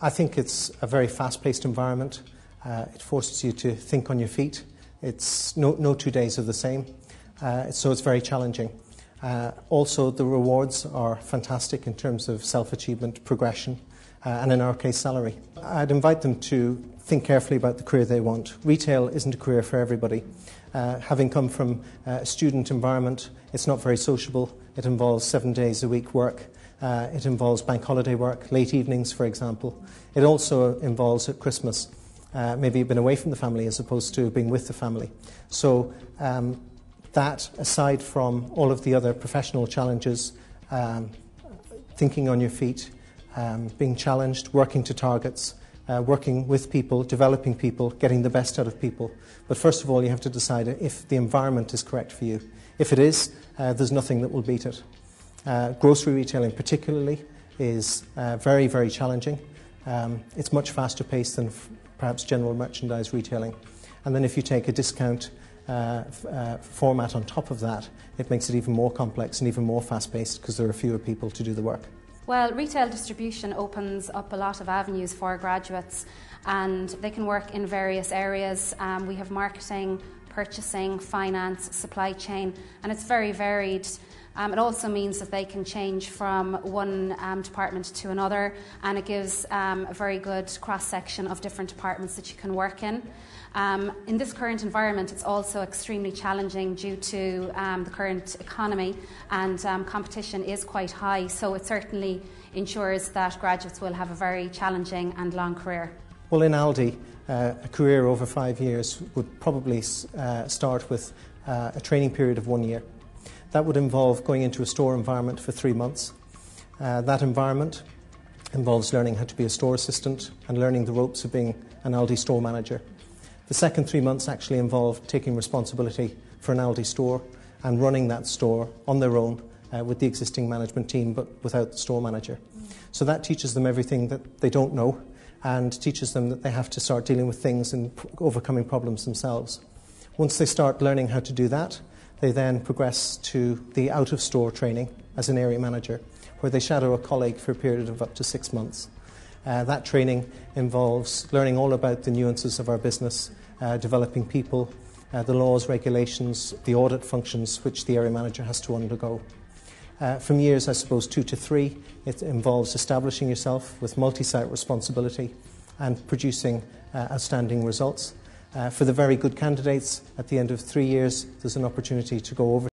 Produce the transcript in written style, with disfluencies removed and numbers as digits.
I think it's a very fast-paced environment. It forces you to think on your feet. It's no 2 days are the same, so it's very challenging. Also, the rewards are fantastic in terms of self-achievement, progression, and in our case, salary. I'd invite them to think carefully about the career they want. Retail isn't a career for everybody. Having come from a student environment, it's not very sociable. It involves 7 days a week work. It involves bank holiday work, late evenings, for example. It also involves at Christmas, maybe you've been away from the family as opposed to being with the family. So that, aside from all of the other professional challenges, thinking on your feet, being challenged, working to targets, working with people, developing people, getting the best out of people. But first of all, you have to decide if the environment is correct for you. If it is, there's nothing that will beat it. Grocery retailing particularly is very, very challenging. It's much faster paced than perhaps general merchandise retailing. And then if you take a discount format on top of that, it makes it even more complex and even more fast paced because there are fewer people to do the work. Well, retail distribution opens up a lot of avenues for graduates, and they can work in various areas. We have marketing, purchasing, finance, supply chain, and it's very varied. It also means that they can change from one department to another, and it gives a very good cross-section of different departments that you can work in. In this current environment, it's also extremely challenging due to the current economy, and competition is quite high, so it certainly ensures that graduates will have a very challenging and long career. Well, in Aldi, a career over 5 years would probably start with a training period of 1 year. That would involve going into a store environment for 3 months. That environment involves learning how to be a store assistant and learning the ropes of being an Aldi store manager. The second 3 months actually involve taking responsibility for an Aldi store and running that store on their own with the existing management team, but without the store manager. So that teaches them everything that they don't know and teaches them that they have to start dealing with things and overcoming problems themselves. Once they start learning how to do that, they then progress to the out-of-store training as an area manager, where they shadow a colleague for a period of up to 6 months. That training involves learning all about the nuances of our business, developing people, the laws, regulations, the audit functions which the area manager has to undergo. From years, I suppose, 2 to 3, it involves establishing yourself with multi-site responsibility and producing outstanding results. For the very good candidates, at the end of 3 years, there's an opportunity to go over